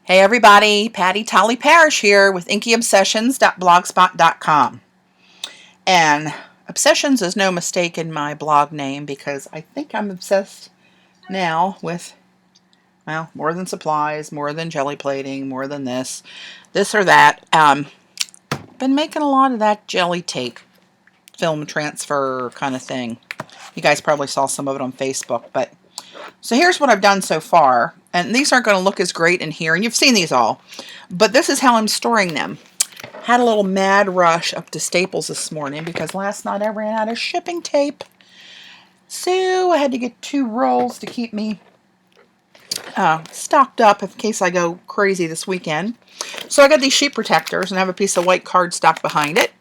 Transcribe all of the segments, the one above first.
Hey everybody, Patti Tolley Parrish here with inkyobsessions.blogspot.com. And Obsessions is no mistake in my blog name because I think I'm obsessed now with, well, more than supplies, more than jelly plating, more than this or that. Been making a lot of that jelly tape, film transfer kind of thing. You guys probably saw some of it on Facebook, but so here's what I've done so far, and these aren't going to look as great in here, and you've seen these all, but this is how I'm storing them. Had a little mad rush up to Staples this morning because last night I ran out of shipping tape, so I had to get 2 rolls to keep me stocked up in case I go crazy this weekend. So I got these sheet protectors and I have a piece of white cardstock behind it,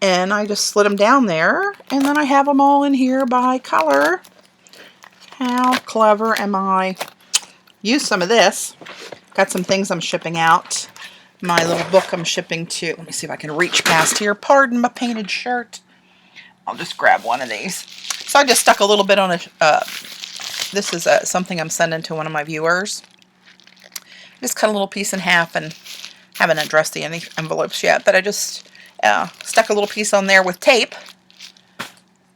and I just slid them down there, and then I have them all in here by color. How clever am I? Use some of this. Got some things I'm shipping out. My little book I'm shipping to. Let me see if I can reach past here. Pardon my painted shirt. I'll just grab one of these. So I just stuck a little bit on a... this is something I'm sending to one of my viewers. Just cut a little piece in half and haven't addressed the envelopes yet. But I just stuck a little piece on there with tape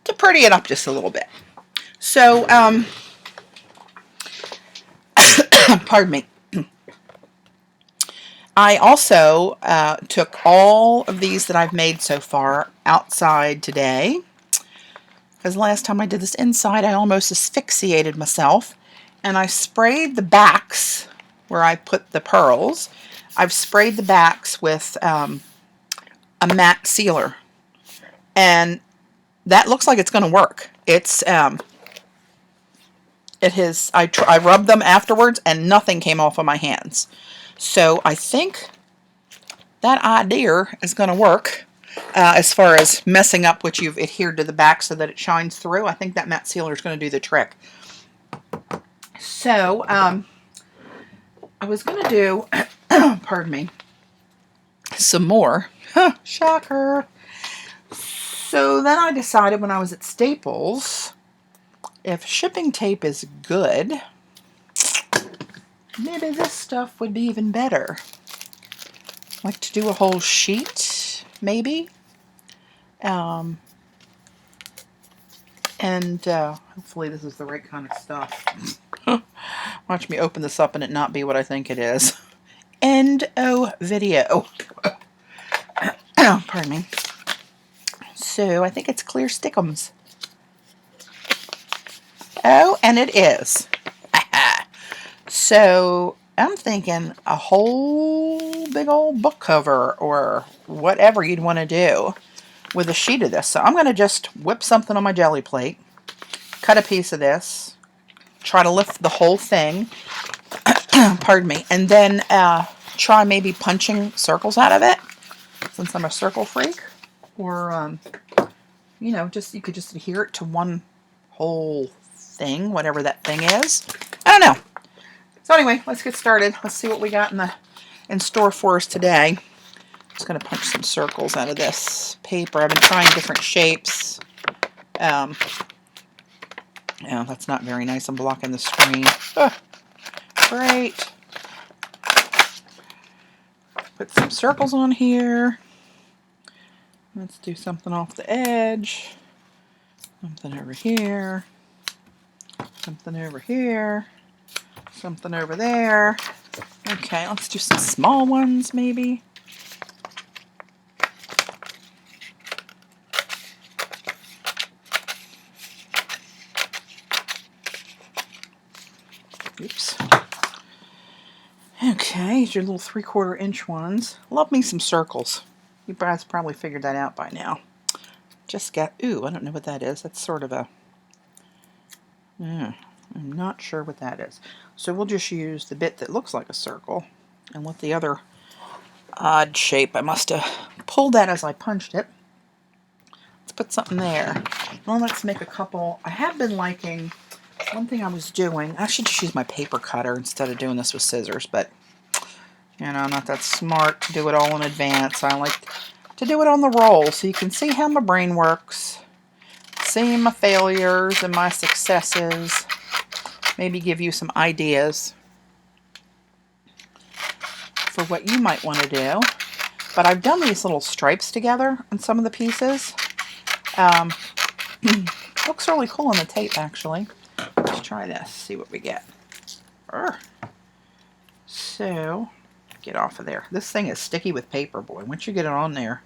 to pretty it up just a little bit. So, pardon me. I also took all of these that I've made so far outside today, because last time I did this inside I almost asphyxiated myself, and I sprayed the backs where I put the pearls. I've sprayed the backs with a matte sealer, and that looks like it's going to work. It's I rubbed them afterwards and nothing came off of my hands. So I think that idea is going to work as far as messing up what you've adhered to the back so that it shines through. I think that matte sealer is going to do the trick. So I was going to do, pardon me, some more. Shocker. So then I decided when I was at Staples, if shipping tape is good, maybe this stuff would be even better. Like to do a whole sheet, maybe. And hopefully this is the right kind of stuff. Watch me open this up and it not be what I think it is. End of video. Pardon me. So I think it's clear stickums. Oh, and it is. So I'm thinking a whole big old book cover or whatever you'd want to do with a sheet of this. So I'm going to just whip something on my jelly plate, cut a piece of this, try to lift the whole thing, pardon me, and then try maybe punching circles out of it since I'm a circle freak. Or, you know, you could just adhere it to one whole thing, whatever that thing is. I don't know. So anyway, let's get started. Let's see what we got in store for us today. I'm just going to punch some circles out of this paper. I've been trying different shapes. Yeah, that's not very nice. I'm blocking the screen. Great. Put some circles on here. Let's do something off the edge. Something over here. Something over here. Something over there. Okay, let's do some small ones maybe. Oops. Okay, here's your little 3/4 inch ones. Love me some circles. You guys probably figured that out by now. Just got, ooh, I don't know what that is. That's sort of a, I'm not sure what that is. So we'll just use the bit that looks like a circle and let the other odd shape, I must have pulled that as I punched it. Let's put something there. Well, let's make a couple. I have been liking, one thing I was doing, I should just use my paper cutter instead of doing this with scissors, but, you know, I'm not that smart to do it all in advance. I like to do it on the roll so you can see how my brain works, see my failures and my successes, maybe give you some ideas. for what you might want to do. But I've done these little stripes together on some of the pieces. Looks really cool on the tape, actually. Let's try this, see what we get. So, get off of there. This thing is sticky with paper, boy. Once you get it on there,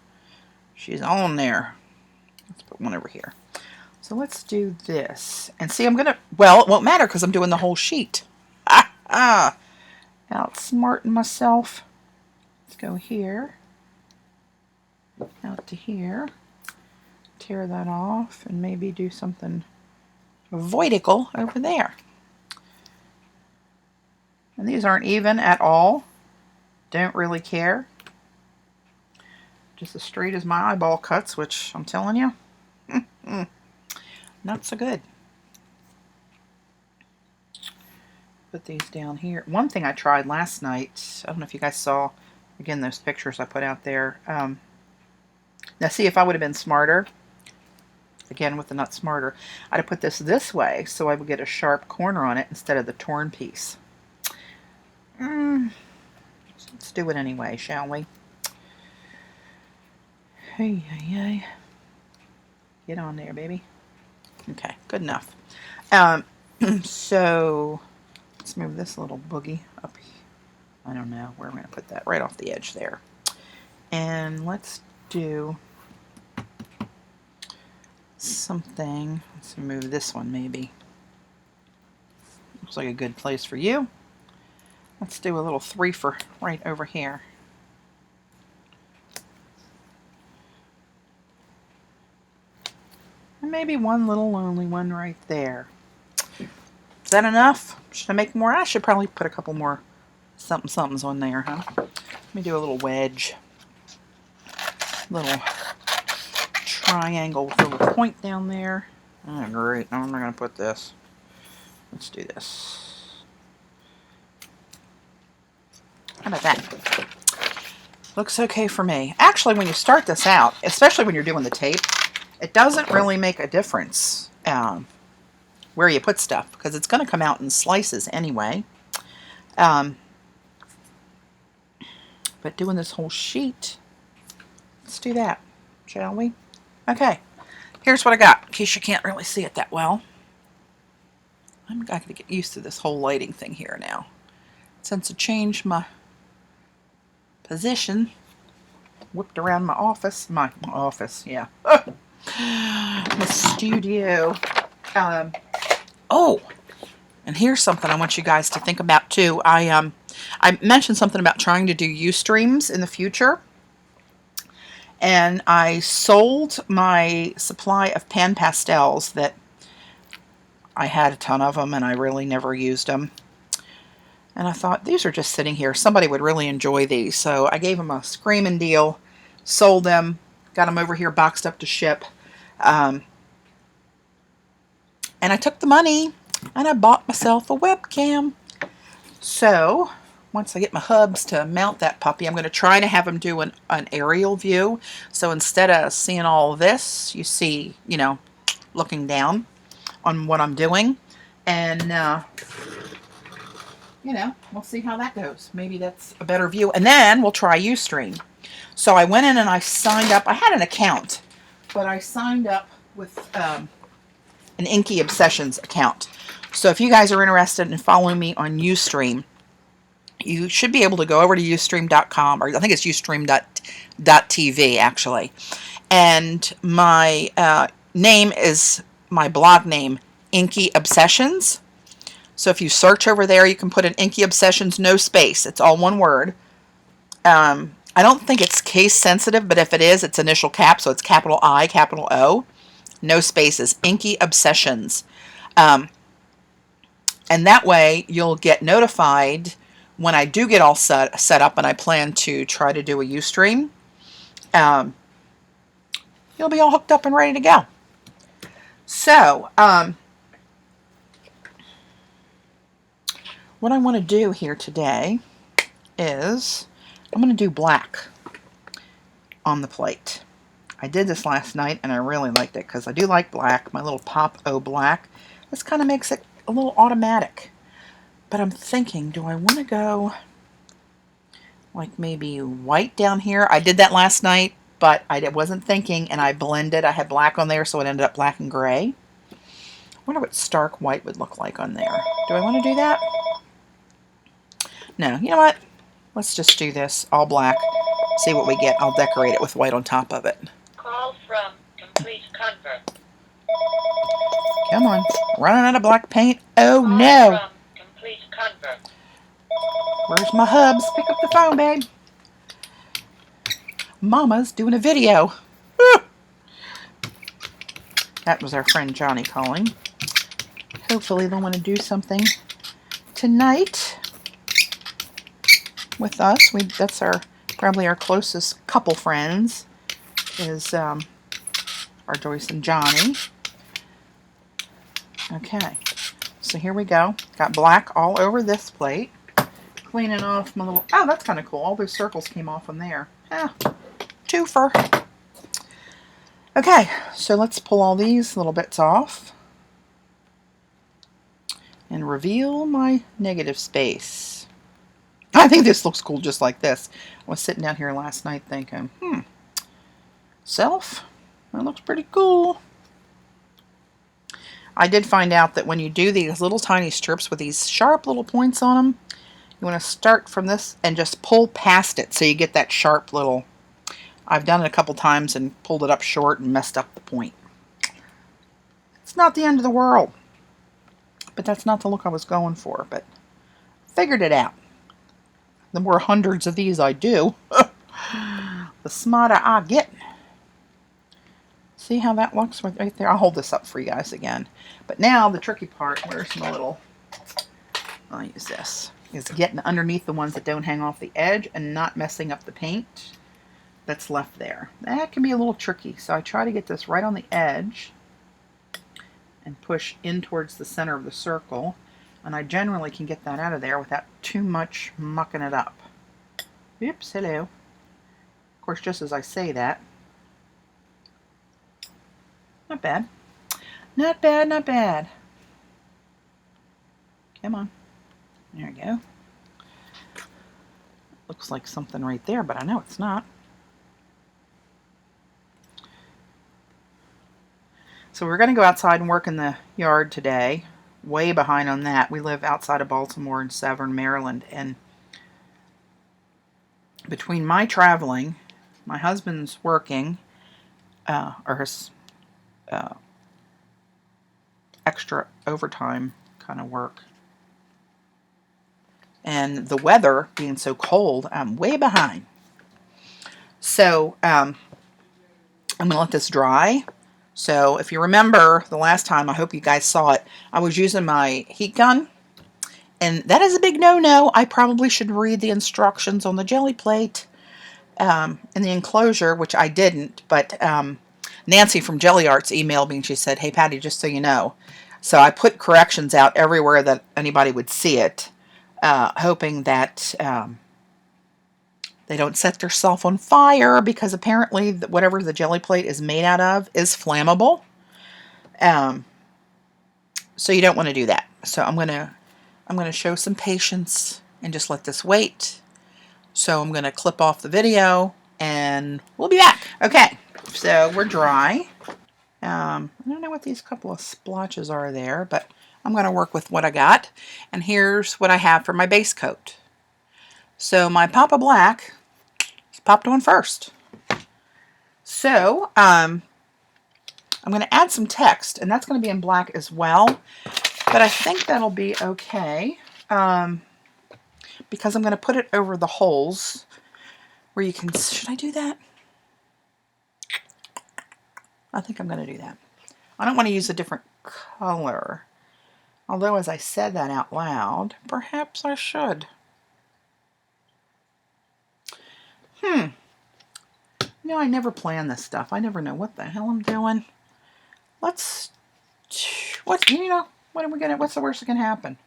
she's on there. Let's put one over here. So let's do this. And see, I'm going to, well, it won't matter because I'm doing the whole sheet. Outsmarting myself. Let's go here. Out to here. Tear that off and maybe do something voidical over there. And these aren't even at all. Don't really care. Just as straight as my eyeball cuts, which I'm telling you, not so good. Put these down here. One thing I tried last night, I don't know if you guys saw, again, those pictures I put out there. Now see, if I would have been smarter, again with the not smarter, I'd have put this way so I would get a sharp corner on it instead of the torn piece. Let's do it anyway, shall we? Hey, hey, hey. Get on there, baby. Okay, good enough. So let's move this little boogie up here. I don't know where I'm going to put that. Right off the edge there. And let's do something. Let's move this one maybe. Looks like a good place for you. Let's do a little 3 for right over here. And maybe one little lonely one right there. Is that enough? Should I make more? I should probably put a couple more somethings on there, huh? Let me do a little wedge. Little triangle with a little point down there. Oh, great. No, I'm not going to put this. Let's do this. How about that? Looks okay for me. Actually, when you start this out, especially when you're doing the tape, it doesn't really make a difference where you put stuff because it's going to come out in slices anyway. But doing this whole sheet, let's do that, shall we? Okay, here's what I got, in case you can't really see it that well. I'm going to get used to this whole lighting thing here now. Since I changed my position, whipped around my office, yeah. My studio. Oh, and here's something I want you guys to think about too. I mentioned something about trying to do Ustreams in the future. And I sold my supply of pan pastels that I had a ton of them and I really never used them. And I thought, these are just sitting here. Somebody would really enjoy these. So I gave them a screaming deal, sold them, got them over here boxed up to ship. And I took the money and I bought myself a webcam. So once I get my hubs to mount that puppy, I'm going to try to have them do an aerial view. So instead of seeing all this, you see, you know, looking down on what I'm doing. And, you know, we'll see how that goes. Maybe that's a better view. And then we'll try Ustream. So I went in and I signed up. I had an account, but I signed up with an Inky Obsessions account. So if you guys are interested in following me on Ustream, you should be able to go over to ustream.com, or I think it's ustream.tv actually. And my name is my blog name, Inky Obsessions. So if you search over there, you can put in Inky Obsessions, no space. It's all one word. I don't think it's case sensitive, but if it is, it's initial cap, so it's capital I, capital O, no spaces, Inky Obsessions. And that way you'll get notified when I do get all set up and I plan to try to do a Ustream. You'll be all hooked up and ready to go. So, what I want to do here today is I'm going to do black on the plate. I did this last night and I really liked it because I do like black, my little Pop O black. This kind of makes it a little automatic. But I'm thinking, do I want to go like maybe white down here. I did that last night, but I wasn't thinking, and I blended. I had black on there, so it ended up black and gray. I wonder what stark white would look like on there. Do I want to do that? No, you know what? Let's just do this all black. See what we get. I'll decorate it with white on top of it. Call from complete convert. Come on. Running out of black paint. Oh Call no. from complete convert. Where's my hubs? Pick up the phone, babe. Mama's doing a video. That was our friend Johnny calling. Hopefully they'll want to do something tonight with us. That's probably our closest couple friends is our Joyce and Johnny. Okay, so here we go. Got black all over this plate. Cleaning off my little... Oh, that's kind of cool. All those circles came off on there. Twofer. Okay, so let's pull all these little bits off and reveal my negative space. I think this looks cool just like this. I was sitting down here last night thinking, self, that looks pretty cool. I did find out that when you do these little tiny strips with these sharp little points on them, you want to start from this and just pull past it so you get that sharp little... I've done it a couple times and pulled it up short and messed up the point. It's not the end of the world. But that's not the look I was going for, but figured it out. The more hundreds of these I do, the smarter I get. See how that looks right there? I'll hold this up for you guys again. But now the tricky part, where's my little... I'll use this. Is getting underneath the ones that don't hang off the edge and not messing up the paint that's left there. That can be a little tricky, so I try to get this right on the edge and push in towards the center of the circle, and I generally can get that out of there without too much mucking it up. Oops, hello. Of course, just as I say that, not bad. Not bad, not bad. Come on. There we go. Looks like something right there, but I know it's not. So we're going to go outside and work in the yard today. Way behind on that. We live outside of Baltimore in Severn, Maryland. And between my traveling, my husband's working, or his extra overtime kind of work, and the weather being so cold, I'm way behind. So I'm going to let this dry. So if you remember the last time, I hope you guys saw it, I was using my heat gun, and that is a big no-no. I probably should read the instructions on the jelly plate in the enclosure, which I didn't, but Nancy from Jelly Arts emailed me and she said, hey Patty, just so you know. So I put corrections out everywhere that anybody would see it, hoping that they don't set themselves on fire, because apparently whatever the jelly plate is made out of is flammable. So you don't want to do that. So I'm gonna show some patience and just let this wait. So I'm gonna clip off the video and we'll be back. Okay, so we're dry. I don't know what these couple of splotches are there, but I'm gonna work with what I got. And here's what I have for my base coat. So my Papa Black is popped on first. So I'm going to add some text, and that's going to be in black as well. But I think that'll be okay, because I'm going to put it over the holes where you can... Should I do that? I think I'm going to do that. I don't want to use a different color. Although, as I said that out loud, perhaps I should. You know, I never plan this stuff. I never know what the hell I'm doing. What's the worst that can happen?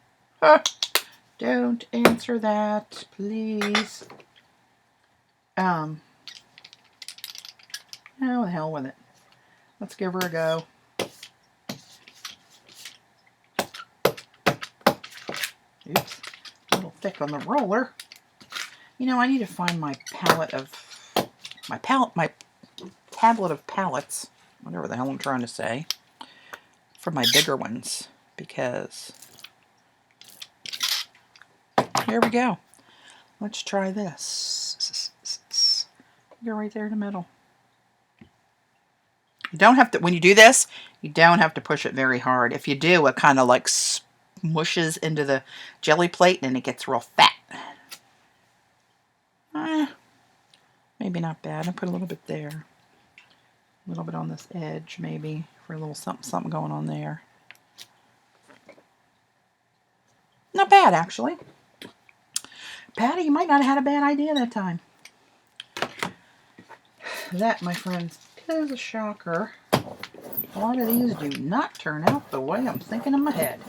Don't answer that, please. Oh, the hell with it. Let's give her a go. Oops, a little thick on the roller. You know, I need to find my palette of my tablet of palettes, whatever the hell I'm trying to say, for my bigger ones, because here we go. Let's try this. Go right there in the middle. You don't have to, when you do this, you don't have to push it very hard. If you do, it kind of like smushes into the jelly plate and it gets real fat. Maybe not bad. I'll put a little bit there. A little bit on this edge, maybe, for a little something going on there. Not bad, actually. Patty, you might not have had a bad idea that time. That, my friends, is a shocker. A lot of these do not turn out the way I'm thinking in my head.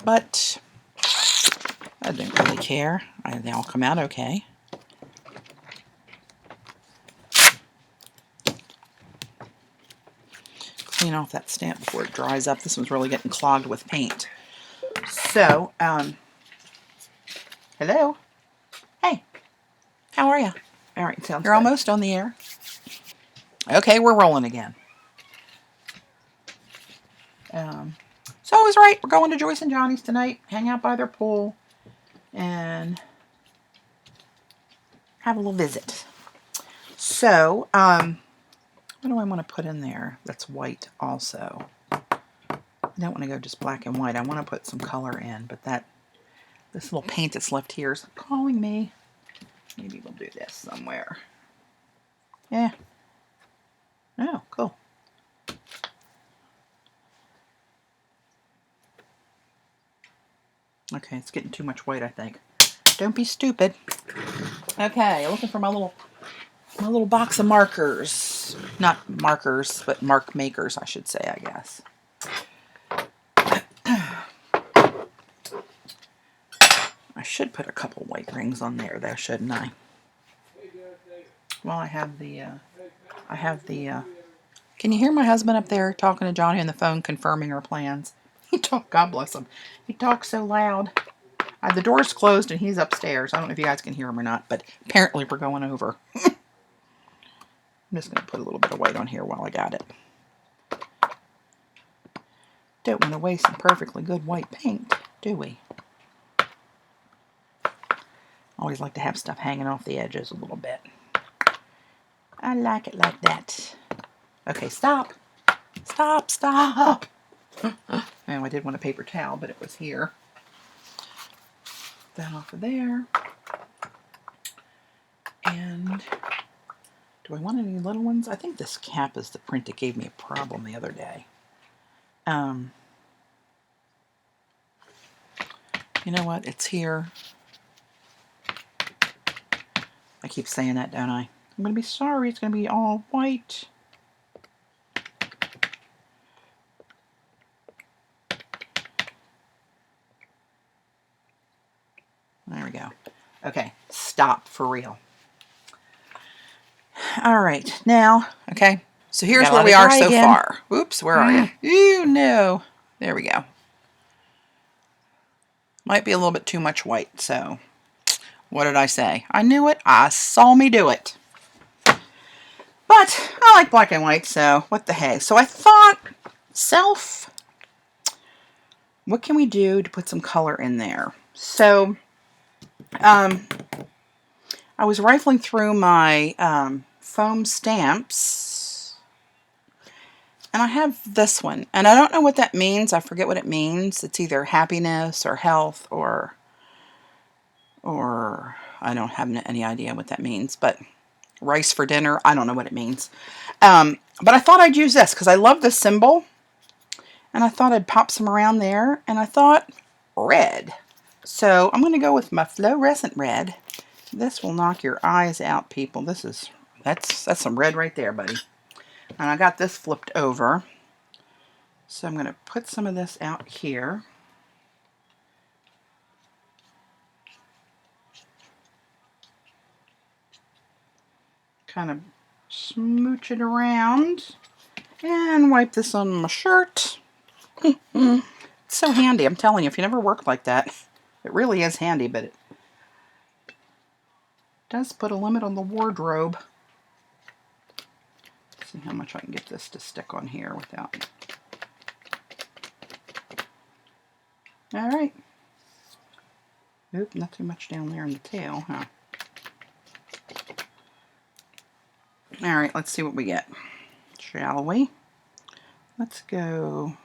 But I didn't really care. They all come out okay. Clean off that stamp before it dries up. This one's really getting clogged with paint. So, hello? Hey, how are you? All right, sounds You're good. Almost on the air. Okay, we're rolling again. So I was right. We're going to Joyce and Johnny's tonight, hang out by their pool, and have a little visit. So, what do I want to put in there that's white also? I don't want to go just black and white. I want to put some color in, but this little paint that's left here is calling me. Maybe we'll do this somewhere. Yeah. Oh, cool. Okay, it's getting too much white, I think. Don't be stupid. Okay, looking for my little box of markers. Not markers, but mark makers, I should say, I guess. I should put a couple white rings on there, though, shouldn't I? Well, I have the, can you hear my husband up there talking to Johnny on the phone, confirming our plans? God bless him. He talks so loud. The door's closed and he's upstairs. I don't know if you guys can hear him or not, but apparently we're going over. I'm just going to put a little bit of white on here while I got it. Don't want to waste some perfectly good white paint, do we? Always like to have stuff hanging off the edges a little bit. I like it like that. Okay, stop. Stop, stop. Now, I did want a paper towel, but it was here. That off of there. And do I want any little ones? I think this cap is the print that gave me a problem the other day. You know what? It's here. I keep saying that, don't I? I'm going to be sorry. It's going to be all white. There we go. Okay, stop for real. All right, now, okay, so here's where we are so far. Oops, where are you? Ooh, no. There we go. Might be a little bit too much white, so what did I say? I knew it. I saw me do it. But I like black and white, so what the heck. So I thought, what can we do to put some color in there? So I was rifling through my foam stamps, and I have this one, and I don't know what that means. I forget what it means. It's either happiness or health or I don't have any idea what that means, but rice for dinner, I don't know what it means. But I thought I'd use this because I love this symbol, and I thought I'd pop some around there, and I thought red. So I'm going to go with my fluorescent red. This will knock your eyes out, people. That's some red right there, buddy. And I got this flipped over. So I'm going to put some of this out here. Kind of smooch it around. And wipe this on my shirt. It's so handy, I'm telling you. If you never worked like that, it really is handy, but does put a limit on the wardrobe. Let's see how much I can get this to stick on here without. All right. Oop, not too much down there in the tail, huh? All right, let's see what we get, shall we? Let's go.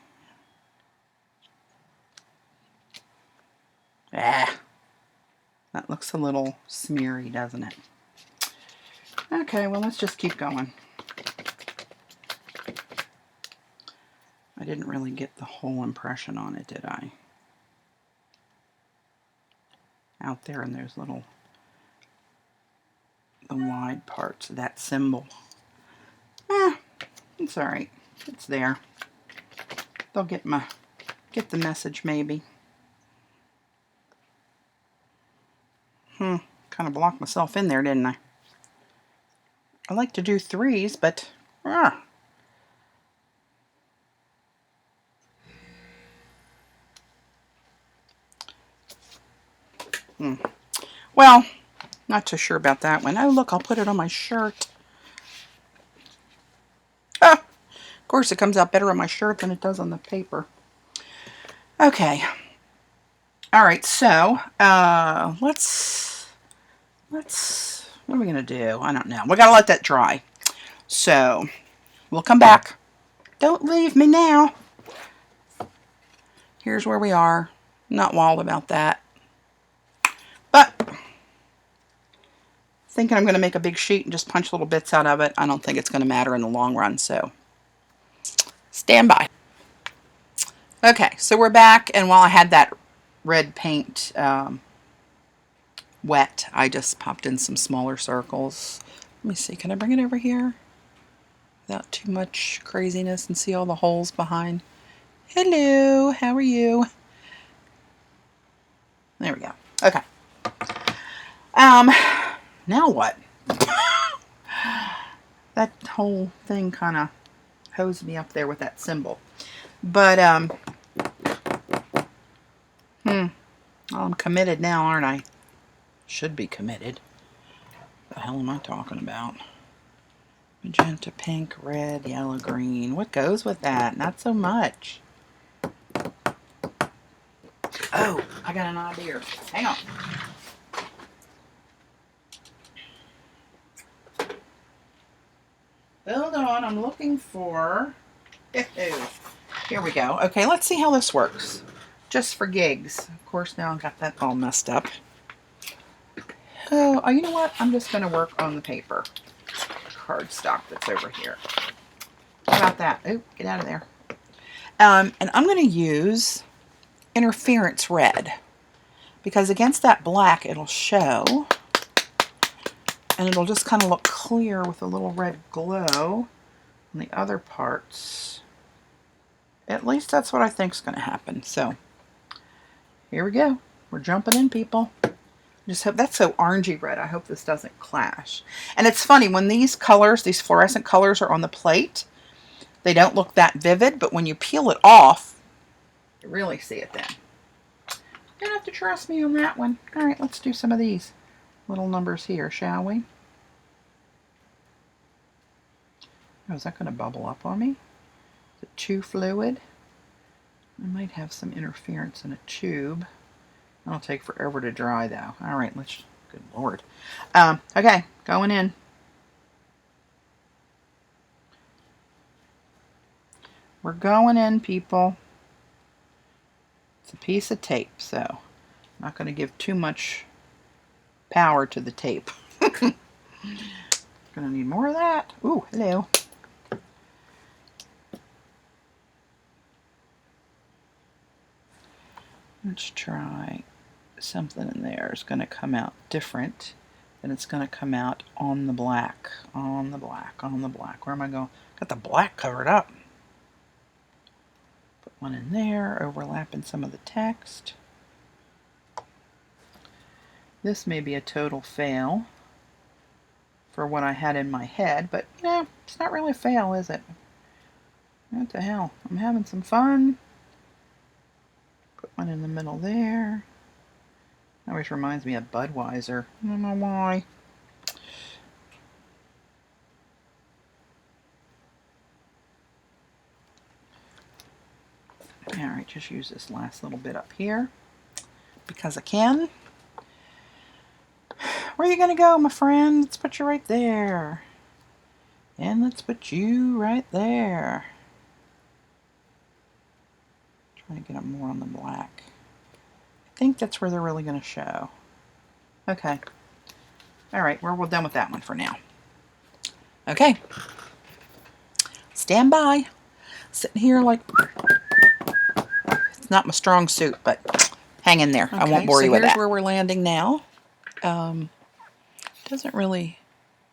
Ah, that looks a little smeary, doesn't it? Okay, well, let's just keep going. I didn't really get the whole impression on it, did I? Out there in those little, the wide parts of that symbol. It's all right. It's there. They'll get the message maybe. Kind of blocked myself in there, didn't I? I like to do 3s, but Well, not too sure about that one. Oh, look, I'll put it on my shirt. Of course, it comes out better on my shirt than it does on the paper. Okay. All right, so let's what are we gonna do? I don't know. We gotta let that dry. So we'll come back. Don't leave me now. Here's where we are. Not wild about that, but thinking I'm going to make a big sheet and just punch little bits out of it. I don't think it's going to matter in the long run, so stand by. Okay, so we're back, and while I had that red paint wet, I just popped in some smaller circles. Let me see, can I bring it over here without too much craziness and see all the holes behind? Hello, how are you? There we go. Okay. Now what? That whole thing kind of hosed me up there with that symbol. But, well, I'm committed now, aren't I? Should be committed. What the hell am I talking about? Magenta, pink, red, yellow, green. What goes with that? Not so much. Oh, I got an idea. Hang on. Hold on, I'm looking for... Here we go. Okay, let's see how this works. Just for gigs. Of course, now I've got that all messed up. Oh, you know what? I'm just going to work on the paper cardstock that's over here. How about that? Oh, get out of there. And I'm going to use interference red, because against that black it'll show, and it'll just kind of look clear with a little red glow on the other parts. At least that's what I think is going to happen. So here we go. We're jumping in, people. Just hope that's so orangey red. I hope this doesn't clash. And it's funny, when these colors, these fluorescent colors are on the plate, they don't look that vivid, but when you peel it off, you really see it then. You don't have to trust me on that one. All right, let's do some of these little numbers here, shall we? Oh, is that going to bubble up on me? Is it too fluid? I might have some interference in a tube. That'll take forever to dry, though. All right, let's... Good Lord. Okay, going in. We're going in, people. It's a piece of tape, so I'm not going to give too much power to the tape. Going to need more of that. Ooh, hello. Let's try something in there. It's going to come out different, and it's going to come out on the black. On the black, on the black. Where am I going? Got the black covered up. Put one in there, overlapping some of the text. This may be a total fail for what I had in my head, but you know, it's not really a fail, is it? What the hell? I'm having some fun. Put one in the middle there. Always reminds me of Budweiser. I don't know why. just use this last little bit up here because I can. Where are you going to go, my friend? Let's put you right there. And let's put you right there. Trying to get them more on the black. I think that's where they're really going to show. Okay. All right, well, we're done with that one for now. Okay. Stand by. Sitting here like, it's not my strong suit, but hang in there. Okay, I won't bore you with that. So here's where we're landing now. Doesn't really,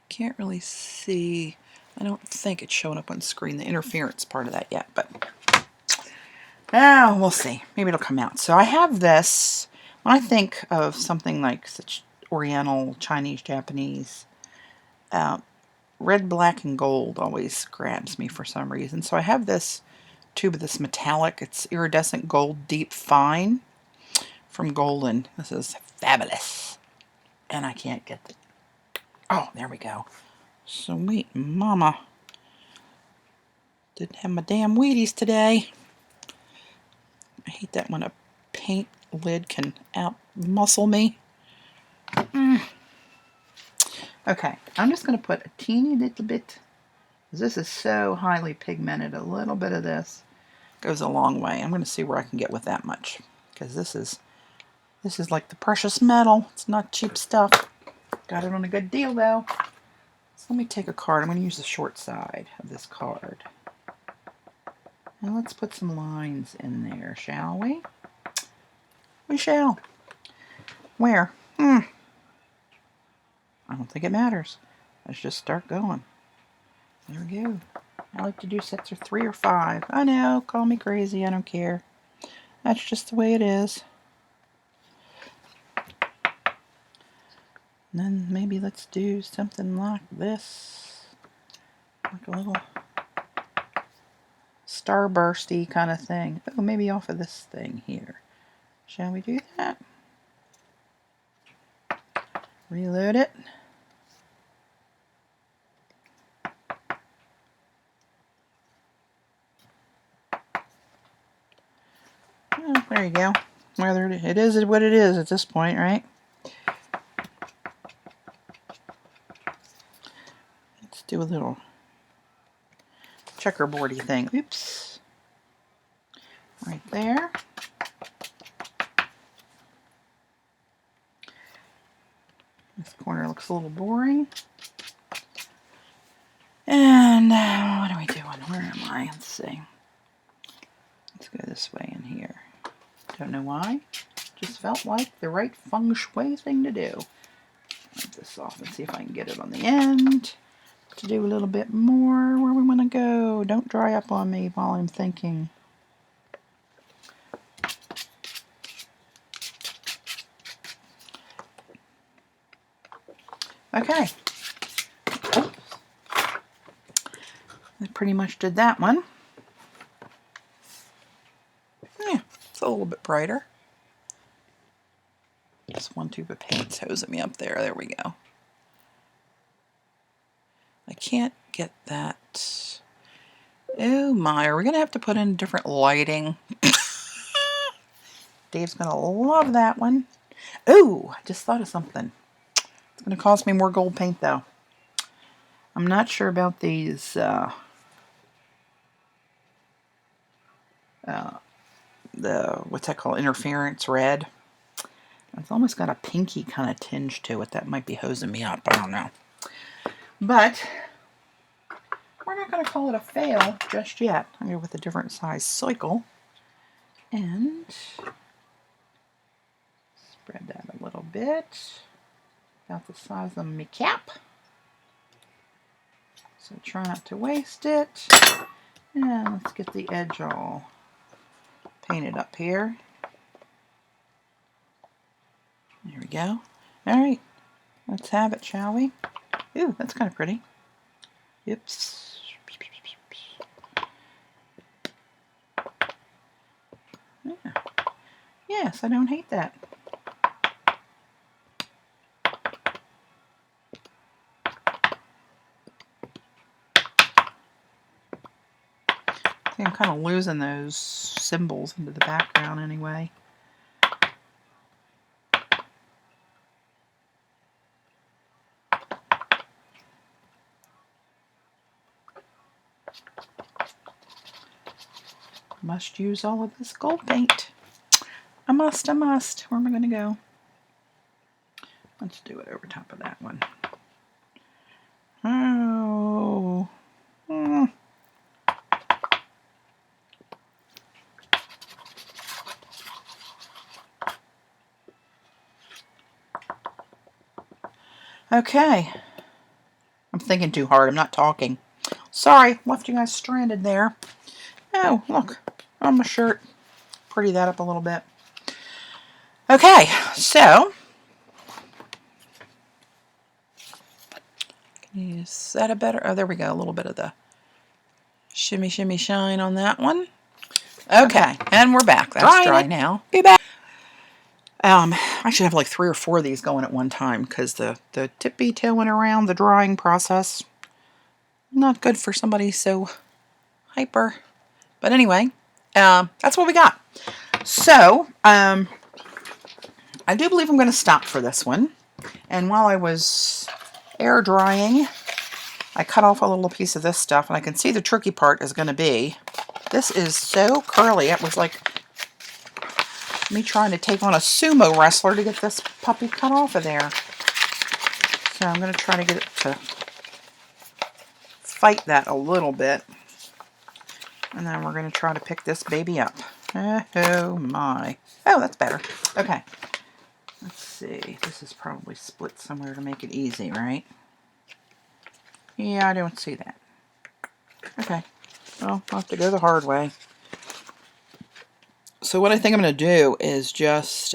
can't really see. I don't think it's showing up on screen, the interference part of that yet, but we'll see. Maybe it'll come out. So I have this. When I think of something like such Oriental, Chinese, Japanese, red, black, and gold always grabs me for some reason. So I have this tube of this metallic. It's iridescent gold deep fine from Golden. This is fabulous. And I can't get the... Oh, there we go. Sweet mama. Didn't have my damn Wheaties today. I hate that when a paint lid can out-muscle me. Okay, I'm just going to put a teeny little bit, because this is so highly pigmented, a little bit of this goes a long way. I'm going to see where I can get with that much, because this is like the precious metal. It's not cheap stuff. Got it on a good deal, though. So let me take a card. I'm going to use the short side of this card. And let's put some lines in there, shall we? We shall. Where? I don't think it matters. Let's just start going. There we go. I like to do sets of 3 or 5. I know, call me crazy, I don't care. That's just the way it is. And then maybe let's do something like this. Like a little starbursty kind of thing. Oh, maybe off of this thing here. Shall we do that? Reload it. Oh, there you go. Whether it is what it is at this point, right? Let's do a little checkerboardy thing. Oops. Right there. This corner looks a little boring. And what are we doing? Where am I? Let's see. Let's go this way in here. Don't know why. Just felt like the right feng shui thing to do. Wipe this off and see if I can get it on the end. To do a little bit more. Where we want to go. Don't dry up on me while I'm thinking. Okay. Oops. I pretty much did that one. Yeah, it's a little bit brighter. Just one tube of paint's hosing me up there. There we go. I can't get that. Oh my, are we going to have to put in different lighting? Dave's going to love that one. Oh, I just thought of something. It's going to cost me more gold paint though. I'm not sure about these what's that called? Interference red. It's almost got a pinky kind of tinge to it. That might be hosing me up. I don't know. But we're not going to call it a fail just yet. I'm going to go with a different size cycle. And spread that a little bit. About the size of my cap. So try not to waste it. And let's get the edge all painted up here. There we go. Alright, let's have it, shall we? Ooh, that's kind of pretty. Oops. Yeah. Yes, I don't hate that. See, I'm kind of losing those symbols into the background anyway. Must use all of this gold paint. I must. Where am I going to go? Let's do it over top of that one. Oh. Okay. I'm thinking too hard. I'm not talking. Sorry, left you guys stranded there. Oh, look. On my shirt. Pretty that up a little bit. Okay, so. Is that a better? Oh, there we go. A little bit of the shimmy, shimmy, shine on that one. Okay, and we're back. That's dry now. Be back. I should have like 3 or 4 of these going at one time because the tippy tailing around the drying process, not good for somebody so hyper. But anyway, that's what we got. So, I do believe I'm going to stop for this one. And while I was air drying, I cut off a little piece of this stuff, and I can see the tricky part is going to be, this is so curly. It was like me trying to take on a sumo wrestler to get this puppy cut off of there. So I'm going to try to get it to fight that a little bit. And then we're going to try to pick this baby up. Oh my. Oh, that's better. Okay. Let's see. This is probably split somewhere to make it easy, right? Yeah, I don't see that. Okay. Well, I'll have to go the hard way. So what I think I'm going to do is just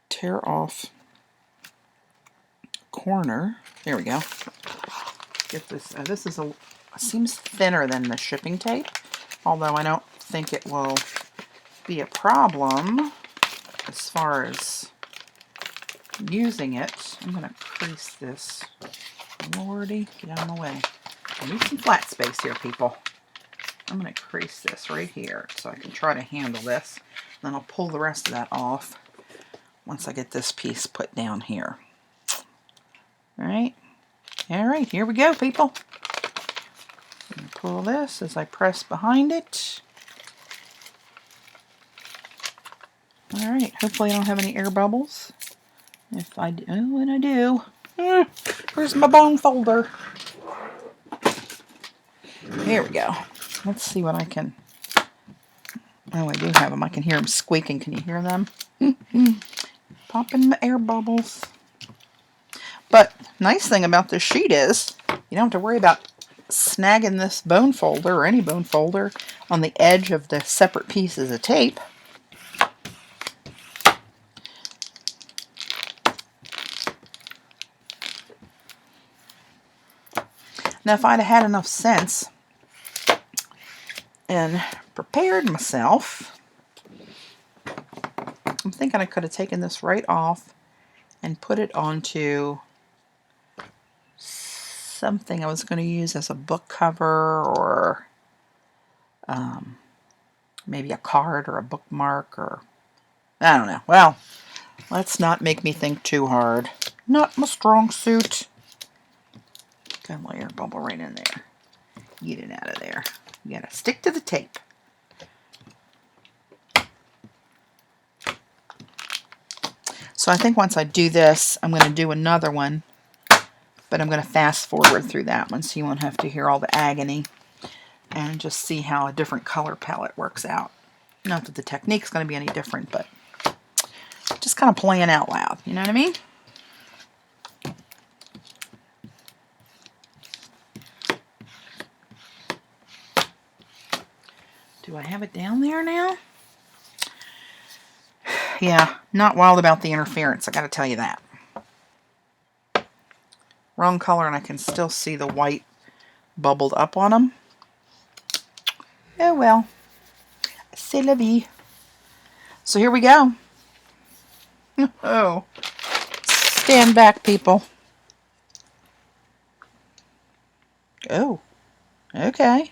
tear off a corner. There we go. Get this. This is seems thinner than the shipping tape, although I don't think it will be a problem as far as using it. I'm going to crease this. Lordy, get out of the way. I need some flat space here, people. I'm going to crease this right here so I can try to handle this. Then I'll pull the rest of that off once I get this piece put down here. Alright, here we go, people. Pull this as I press behind it. Alright, hopefully I don't have any air bubbles. If I do, oh, and I do. Where's my bone folder? Here we go. Let's see what I can... Oh, I do have them. I can hear them squeaking. Can you hear them? Popping the air bubbles. But nice thing about this sheet is you don't have to worry about snagging this bone folder or any bone folder on the edge of the separate pieces of tape. Now, if I'd have had enough sense and prepared myself, I'm thinking I could have taken this right off and put it onto something I was going to use as a book cover, or maybe a card or a bookmark, or I don't know. Well, let's not make me think too hard. Not my strong suit. Got a little air bubble right in there. Get it out of there. You gotta stick to the tape. So I think once I do this, I'm going to do another one, but I'm going to fast forward through that one so you won't have to hear all the agony, and just see how a different color palette works out. Not that the technique's going to be any different, but just kind of playing out loud, you know what I mean? Do I have it down there now? Yeah, not wild about the interference, I gotta tell you that. Wrong color, and I can still see the white bubbled up on them. Oh well. C'est la vie. So here we go. Oh. Stand back, people. Oh. Okay.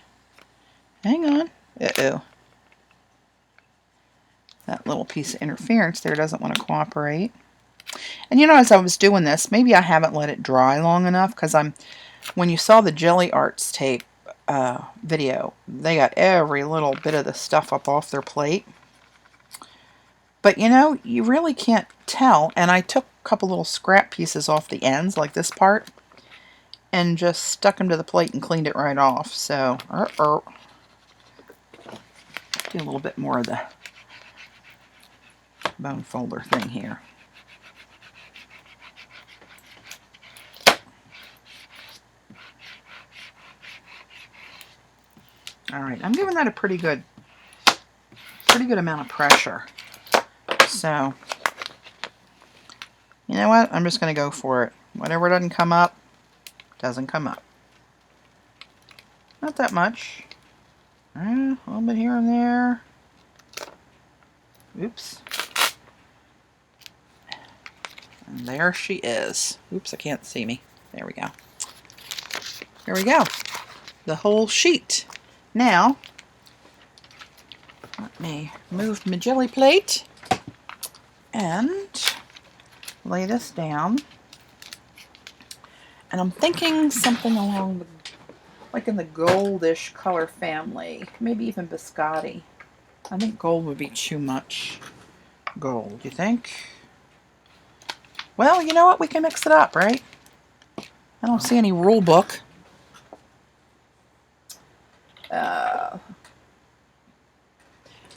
Hang on. Uh-oh. That little piece of interference there doesn't want to cooperate. And you know, as I was doing this, maybe I haven't let it dry long enough, because when you saw the Gelli Arts tape video, they got every little bit of the stuff up off their plate. But you know, you really can't tell. And I took a couple little scrap pieces off the ends, like this part, and just stuck them to the plate and cleaned it right off. So, do a little bit more of the bone folder thing here. All right, I'm giving that a pretty good amount of pressure. So, you know what? I'm just going to go for it. Whatever doesn't come up, doesn't come up. Not that much. A little bit here and there. Oops. And there she is. Oops, I can't see me. There we go. There we go. The whole sheet. Now, let me move my jelly plate and lay this down. And I'm thinking something along the, like in the goldish color family. Maybe even biscotti. I think gold would be too much gold, you think? Well, you know what? We can mix it up, right? I don't see any rule book.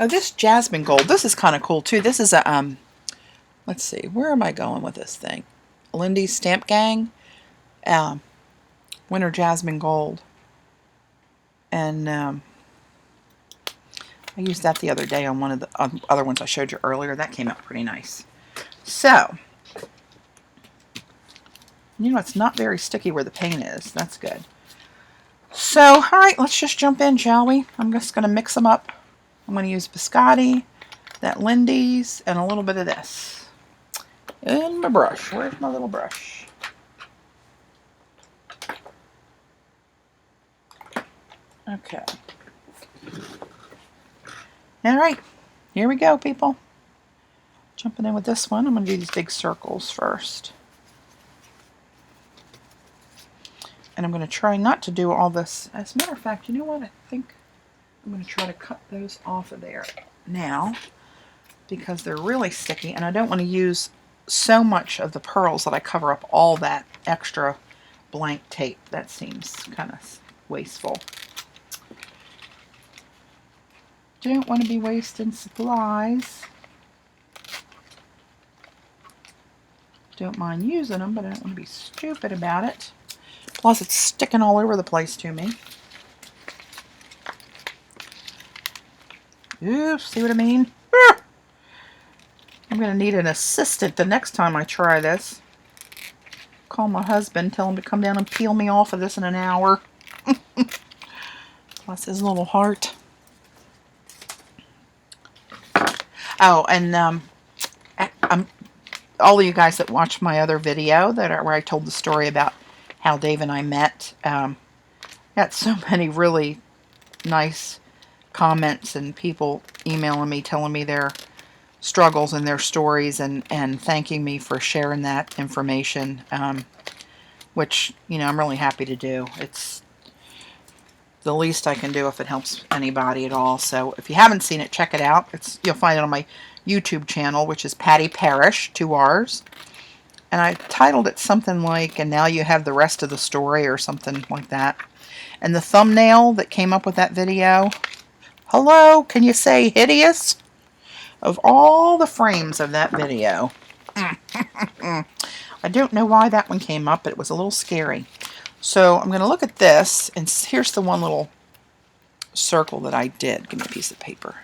Oh, this jasmine gold. This is kind of cool too. This is a let's see, where am I going with this thing? Lindy's Stamp Gang, Winter Jasmine Gold, and I used that the other day on one of the other ones I showed you earlier. That came out pretty nice. So, you know, it's not very sticky where the paint is. That's good. So, all right, let's just jump in, shall we? I'm just going to mix them up. I'm going to use biscotti, that Lindy's, and a little bit of this. And my brush. Where's my little brush? Okay. All right. Here we go, people. Jumping in with this one. I'm going to do these big circles first. And I'm going to try not to do all this. As a matter of fact, you know what? I think I'm going to try to cut those off of there now, because they're really sticky, and I don't want to use so much of the pearls that I cover up all that extra blank tape. That seems kind of wasteful. Don't want to be wasting supplies. Don't mind using them, but I don't want to be stupid about it. Plus, it's sticking all over the place to me. Oops, see what I mean? I'm going to need an assistant the next time I try this. Call my husband, tell him to come down and peel me off of this in an hour. Bless his little heart. Oh, and all of you guys that watched my other video where I told the story about how Dave and I met, got so many really nice comments and people emailing me, telling me their struggles and their stories, and thanking me for sharing that information, which, you know, I'm really happy to do. It's the least I can do if it helps anybody at all. So if you haven't seen it, check it out. You'll find it on my YouTube channel, which is Patti Parrish, 2 R's. And I titled it something like, "And Now You Have the Rest of the Story," or something like that. And the thumbnail that came up with that video, hello, can you say hideous? Of all the frames of that video, I don't know why that one came up, but it was a little scary. So I'm going to look at this, and here's the one little circle that I did. Give me a piece of paper.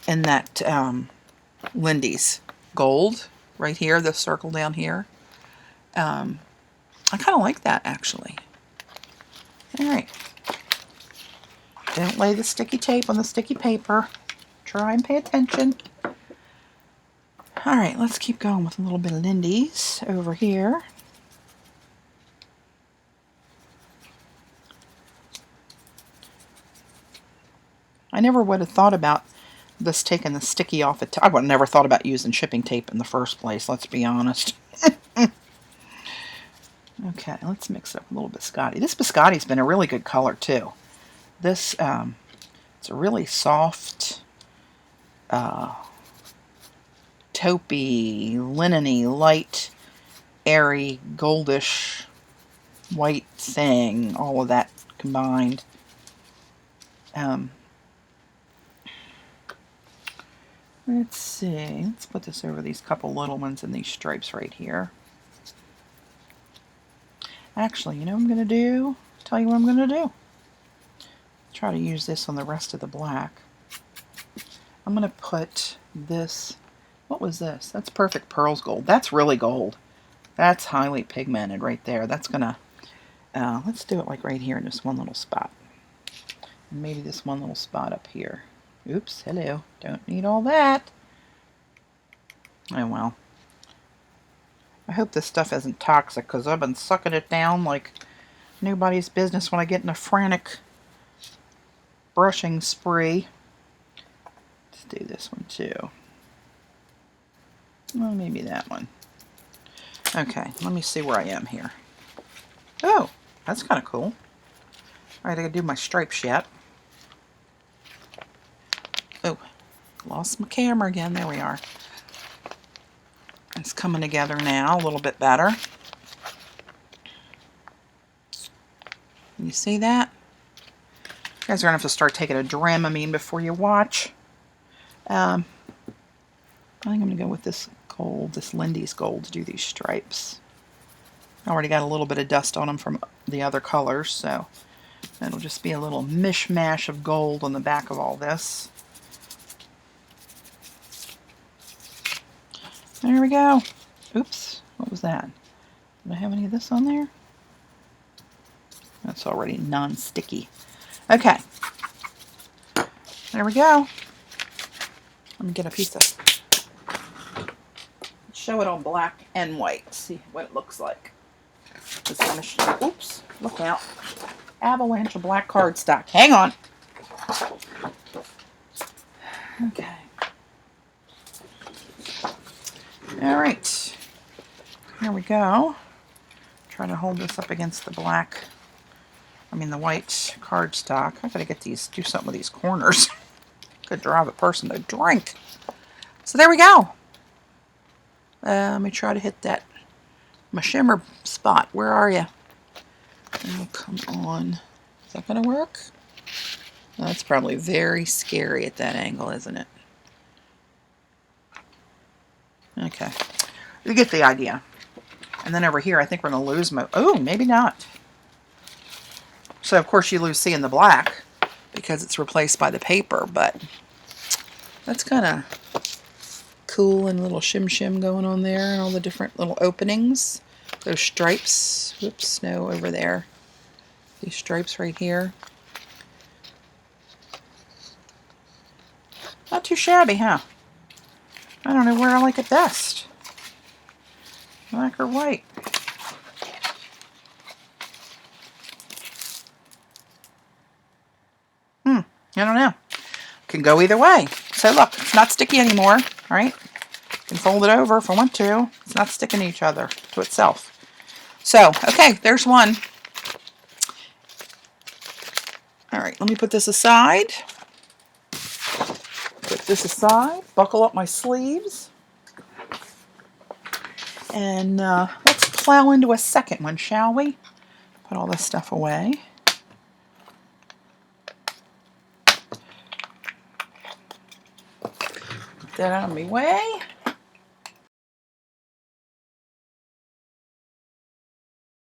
And that Lindy's gold right here, the circle down here. I kind of like that, actually. All right. Don't lay the sticky tape on the sticky paper. Try and pay attention. All right, let's keep going with a little bit of Lindy's over here. I never would have thought about this taking the sticky off it. I would have never thought about using shipping tape in the first place, let's be honest. Okay, let's mix up a little biscotti. This biscotti's been a really good color too. This, it's a really soft, taupey, linen-y, light, airy, goldish, white thing. All of that combined. Let's see. Let's put this over these couple little ones and these stripes right here. Actually, you know what I'm going to do? Tell you what I'm going to do. Try to use this on the rest of the black. I'm going to put this, what was this? That's Perfect Pearls Gold. That's really gold. That's highly pigmented right there. That's going to, let's do it like right here in this one little spot. And maybe this one little spot up here. Oops, hello. Don't need all that. Oh well. I hope this stuff isn't toxic because I've been sucking it down like nobody's business when I get in a frantic brushing spree. Let's do this one too. Well, maybe that one. Okay, let me see where I am here. Oh, that's kind of cool. Alright, I gotta do my stripes yet. Oh, lost my camera again. There we are. It's coming together now a little bit better. You see that? You guys are going to have to start taking a Dramamine before you watch. I think I'm going to go with this gold, this Lindy's gold, to do these stripes. I already got a little bit of dust on them from the other colors, so it'll just be a little mishmash of gold on the back of all this. There we go. Oops, what was that? Did I have any of this on there? That's already non-sticky. Okay. There we go. Let me get a piece of... show it on black and white. See what it looks like. Oops, look out. Avalanche of black cardstock. Hang on. Okay. Alright. Here we go. Try to hold this up against the black, the white cardstock. I gotta get these, do something with these corners. Could drive a person to drink. So there we go. Let me try to hit that, my shimmer spot. Where are you? Oh, come on. Is that gonna work? That's probably very scary at that angle, isn't it? Okay. You get the idea. And then over here, I think we're going to lose oh, maybe not. So, of course, you lose seeing the black because it's replaced by the paper, but that's kind of cool and little shim going on there and all the different little openings. Those stripes. Whoops, no, over there. These stripes right here. Not too shabby, huh? I don't know where I like it best. Black or white? I don't know. Can go either way. So look, it's not sticky anymore, right? Can fold it over if I want to. It's not sticking to each other, to itself. So, okay, there's one. All right, let me put this aside. Put this aside. Buckle up my sleeves. And let's plow into a second one, shall we? Put all this stuff away. Put that out of my way.